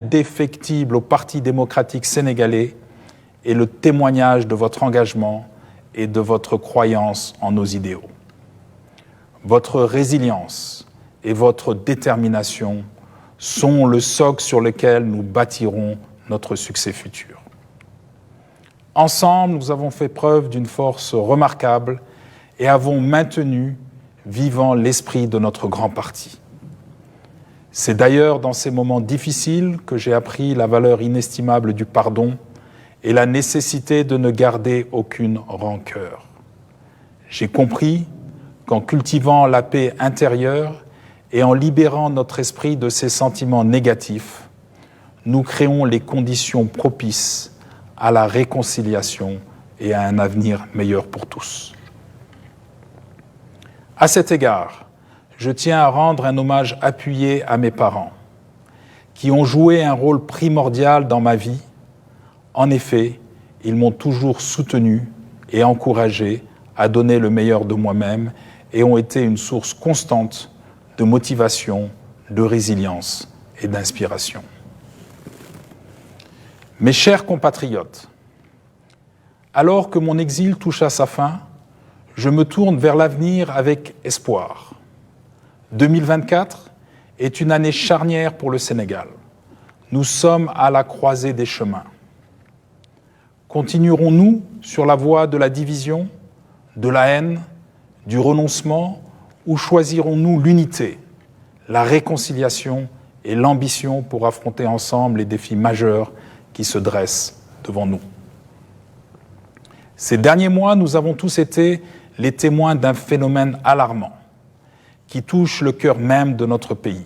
indéfectible au Parti démocratique sénégalais est le témoignage de votre engagement et de votre croyance en nos idéaux. Votre résilience et votre détermination sont le socle sur lequel nous bâtirons notre succès futur. Ensemble, nous avons fait preuve d'une force remarquable et avons maintenu vivant l'esprit de notre grand parti. C'est d'ailleurs dans ces moments difficiles que j'ai appris la valeur inestimable du pardon et la nécessité de ne garder aucune rancœur. J'ai compris qu'en cultivant la paix intérieure et en libérant notre esprit de ses sentiments négatifs, nous créons les conditions propices à la réconciliation et à un avenir meilleur pour tous. À cet égard, je tiens à rendre un hommage appuyé à mes parents, qui ont joué un rôle primordial dans ma vie. En effet, ils m'ont toujours soutenu et encouragé à donner le meilleur de moi-même et ont été une source constante de motivation, de résilience et d'inspiration. Mes chers compatriotes, alors que mon exil touche à sa fin, je me tourne vers l'avenir avec espoir. 2024 est une année charnière pour le Sénégal. Nous sommes à la croisée des chemins. Continuerons-nous sur la voie de la division, de la haine, du renoncement, ou choisirons-nous l'unité, la réconciliation et l'ambition pour affronter ensemble les défis majeurs qui se dressent devant nous? Ces derniers mois, nous avons tous été les témoins d'un phénomène alarmant qui touche le cœur même de notre pays.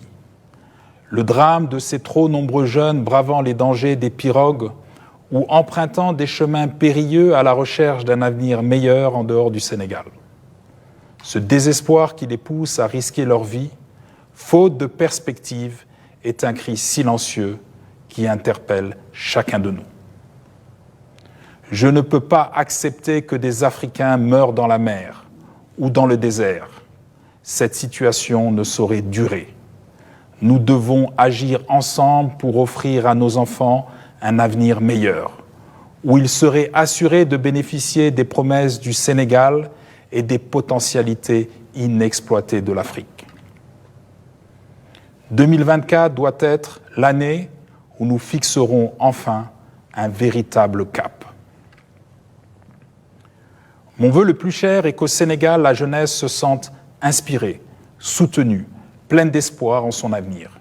Le drame de ces trop nombreux jeunes bravant les dangers des pirogues ou empruntant des chemins périlleux à la recherche d'un avenir meilleur en dehors du Sénégal. Ce désespoir qui les pousse à risquer leur vie, faute de perspective, est un cri silencieux qui interpelle chacun de nous. Je ne peux pas accepter que des Africains meurent dans la mer ou dans le désert. Cette situation ne saurait durer. Nous devons agir ensemble pour offrir à nos enfants un avenir meilleur, où ils seraient assurés de bénéficier des promesses du Sénégal et des potentialités inexploitées de l'Afrique. 2024 doit être l'année où nous fixerons enfin un véritable cap. Mon vœu le plus cher est qu'au Sénégal, la jeunesse se sente inspirée, soutenue, pleine d'espoir en son avenir.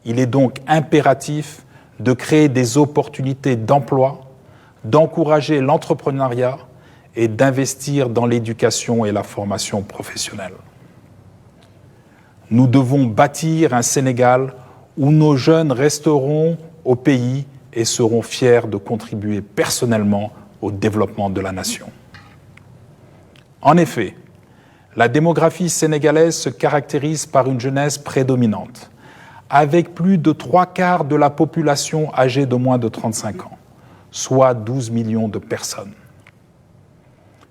Il est donc impératif de créer des opportunités d'emploi, d'encourager l'entrepreneuriat et d'investir dans l'éducation et la formation professionnelle. Nous devons bâtir un Sénégal où nos jeunes resteront au pays et seront fiers de contribuer personnellement au développement de la nation. En effet, la démographie sénégalaise se caractérise par une jeunesse prédominante, avec plus de 3/4 de la population âgée de moins de 35 ans, soit 12 millions de personnes.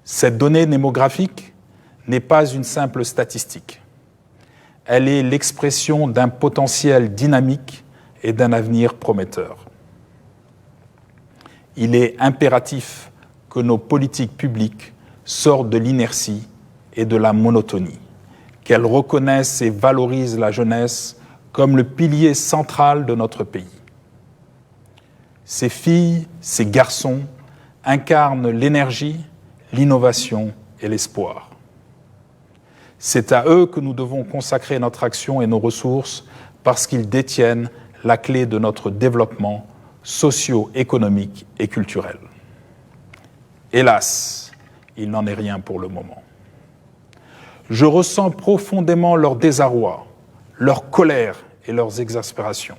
Cette donnée démographique n'est pas une simple statistique. Elle est l'expression d'un potentiel dynamique et d'un avenir prometteur. Il est impératif que nos politiques publiques sortent de l'inertie et de la monotonie, qu'elles reconnaissent et valorisent la jeunesse comme le pilier central de notre pays. Ces filles, ces garçons incarnent l'énergie, l'innovation et l'espoir. C'est à eux que nous devons consacrer notre action et nos ressources parce qu'ils détiennent la clé de notre développement socio-économique et culturel. Hélas, il n'en est rien pour le moment. Je ressens profondément leur désarroi, leur colère et leurs exaspérations.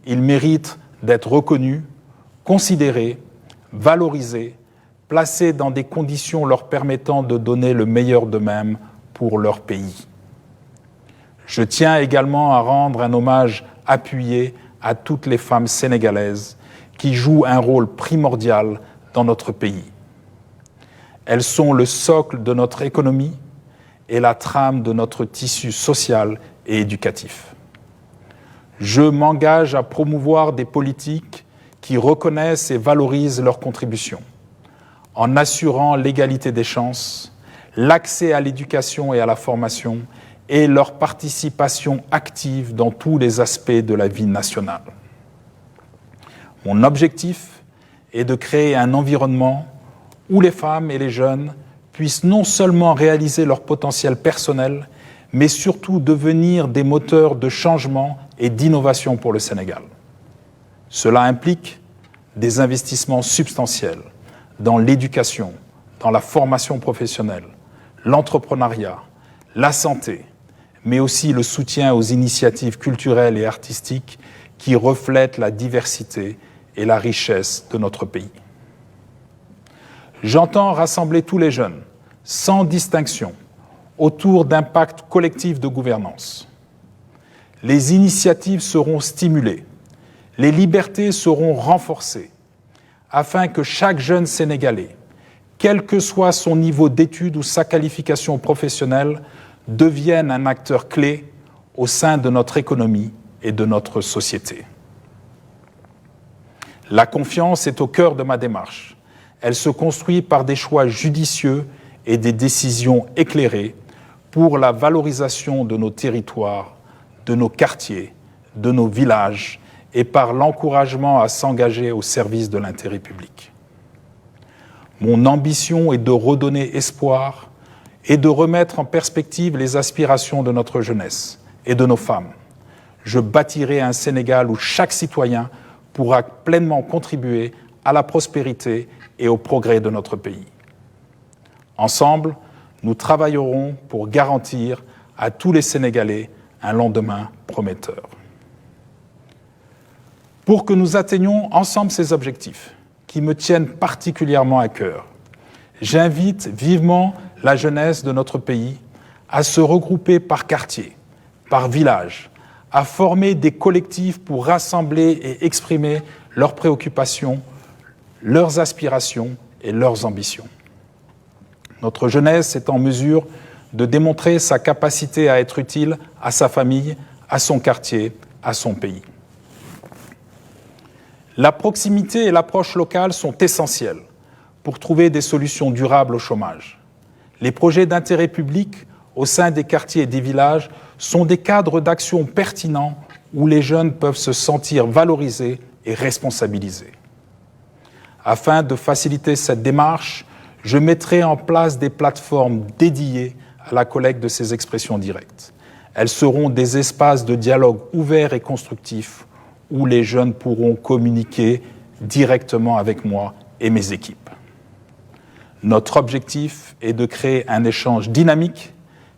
Ils méritent d'être reconnus, considérés, valorisés, placés dans des conditions leur permettant de donner le meilleur d'eux-mêmes pour leur pays. Je tiens également à rendre un hommage appuyé à toutes les femmes sénégalaises qui jouent un rôle primordial dans notre pays. Elles sont le socle de notre économie et la trame de notre tissu social et éducatif. Je m'engage à promouvoir des politiques qui reconnaissent et valorisent leurs contributions, en assurant l'égalité des chances, l'accès à l'éducation et à la formation et leur participation active dans tous les aspects de la vie nationale. Mon objectif est de créer un environnement où les femmes et les jeunes puissent non seulement réaliser leur potentiel personnel, mais surtout devenir des moteurs de changement et d'innovation pour le Sénégal. Cela implique des investissements substantiels dans l'éducation, dans la formation professionnelle, l'entrepreneuriat, la santé, mais aussi le soutien aux initiatives culturelles et artistiques qui reflètent la diversité et la richesse de notre pays. J'entends rassembler tous les jeunes, sans distinction, autour d'un pacte collectif de gouvernance. Les initiatives seront stimulées, les libertés seront renforcées, afin que chaque jeune Sénégalais, quel que soit son niveau d'études ou sa qualification professionnelle, devienne un acteur clé au sein de notre économie et de notre société. La confiance est au cœur de ma démarche. Elle se construit par des choix judicieux et des décisions éclairées pour la valorisation de nos territoires, de nos quartiers, de nos villages et par l'encouragement à s'engager au service de l'intérêt public. Mon ambition est de redonner espoir et de remettre en perspective les aspirations de notre jeunesse et de nos femmes. Je bâtirai un Sénégal où chaque citoyen pourra pleinement contribuer à la prospérité et au progrès de notre pays. Ensemble, nous travaillerons pour garantir à tous les Sénégalais un lendemain prometteur. Pour que nous atteignions ensemble ces objectifs, qui me tiennent particulièrement à cœur, j'invite vivement la jeunesse de notre pays à se regrouper par quartier, par village, à former des collectifs pour rassembler et exprimer leurs préoccupations, leurs aspirations et leurs ambitions. Notre jeunesse est en mesure de démontrer sa capacité à être utile à sa famille, à son quartier, à son pays. La proximité et l'approche locale sont essentielles pour trouver des solutions durables au chômage. Les projets d'intérêt public au sein des quartiers et des villages sont des cadres d'action pertinents où les jeunes peuvent se sentir valorisés et responsabilisés. Afin de faciliter cette démarche, je mettrai en place des plateformes dédiées à la collecte de ces expressions directes. Elles seront des espaces de dialogue ouverts et constructifs où les jeunes pourront communiquer directement avec moi et mes équipes. Notre objectif est de créer un échange dynamique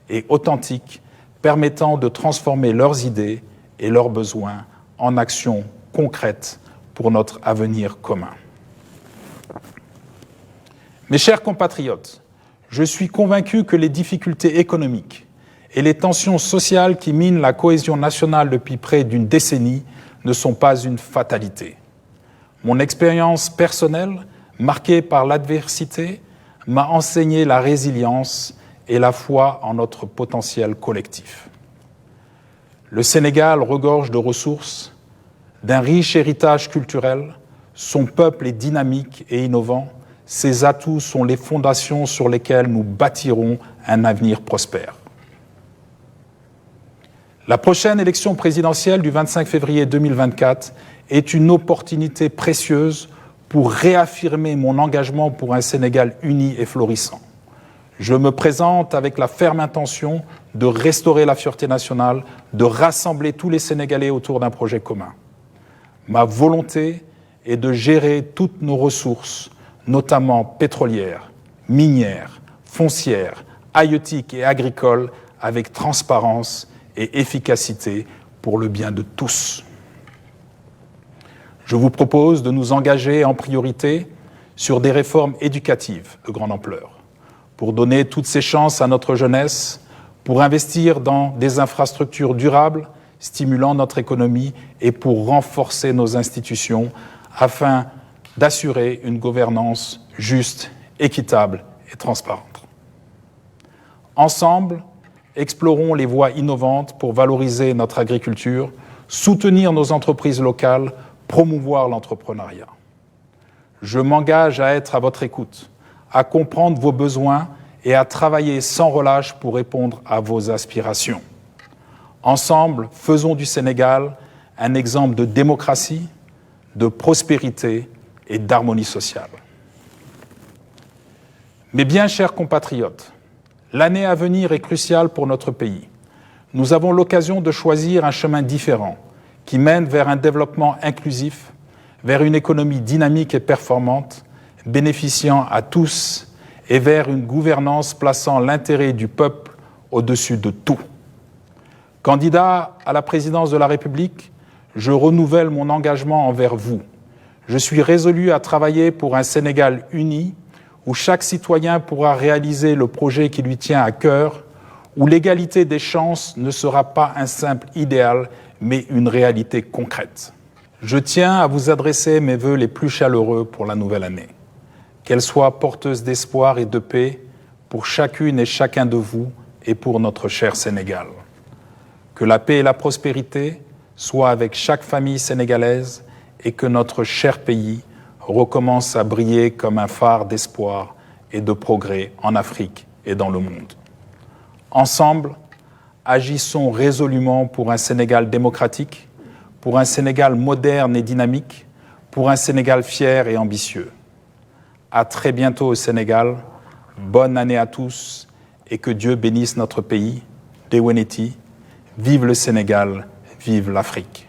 et authentique permettant de transformer leurs idées et leurs besoins en actions concrètes pour notre avenir commun. Mes chers compatriotes, je suis convaincu que les difficultés économiques et les tensions sociales qui minent la cohésion nationale depuis près d'une décennie ne sont pas une fatalité. Mon expérience personnelle, marquée par l'adversité, m'a enseigné la résilience et la foi en notre potentiel collectif. Le Sénégal regorge de ressources, d'un riche héritage culturel, son peuple est dynamique et innovant, ses atouts sont les fondations sur lesquelles nous bâtirons un avenir prospère. La prochaine élection présidentielle du 25 février 2024 est une opportunité précieuse pour réaffirmer mon engagement pour un Sénégal uni et florissant. Je me présente avec la ferme intention de restaurer la fierté nationale, de rassembler tous les Sénégalais autour d'un projet commun. Ma volonté est de gérer toutes nos ressources, notamment pétrolières, minières, foncières, halieutiques et agricoles, avec transparence et efficacité pour le bien de tous. Je vous propose de nous engager en priorité sur des réformes éducatives de grande ampleur, pour donner toutes ces chances à notre jeunesse, pour investir dans des infrastructures durables, stimulant notre économie et pour renforcer nos institutions afin d'assurer une gouvernance juste, équitable et transparente. Ensemble, explorons les voies innovantes pour valoriser notre agriculture, soutenir nos entreprises locales, promouvoir l'entrepreneuriat. Je m'engage à être à votre écoute, à comprendre vos besoins et à travailler sans relâche pour répondre à vos aspirations. Ensemble, faisons du Sénégal un exemple de démocratie, de prospérité et d'harmonie sociale. Mes bien chers compatriotes, l'année à venir est cruciale pour notre pays. Nous avons l'occasion de choisir un chemin différent qui mène vers un développement inclusif, vers une économie dynamique et performante, bénéficiant à tous et vers une gouvernance plaçant l'intérêt du peuple au-dessus de tout. Candidat à la présidence de la République, je renouvelle mon engagement envers vous. Je suis résolu à travailler pour un Sénégal uni, où chaque citoyen pourra réaliser le projet qui lui tient à cœur, où l'égalité des chances ne sera pas un simple idéal, mais une réalité concrète. Je tiens à vous adresser mes vœux les plus chaleureux pour la nouvelle année. Qu'elle soit porteuse d'espoir et de paix pour chacune et chacun de vous et pour notre cher Sénégal. Que la paix et la prospérité soient avec chaque famille sénégalaise et que notre cher pays recommence à briller comme un phare d'espoir et de progrès en Afrique et dans le monde. Ensemble, agissons résolument pour un Sénégal démocratique, pour un Sénégal moderne et dynamique, pour un Sénégal fier et ambitieux. À très bientôt au Sénégal, bonne année à tous et que Dieu bénisse notre pays. Deweneti, vive le Sénégal, vive l'Afrique.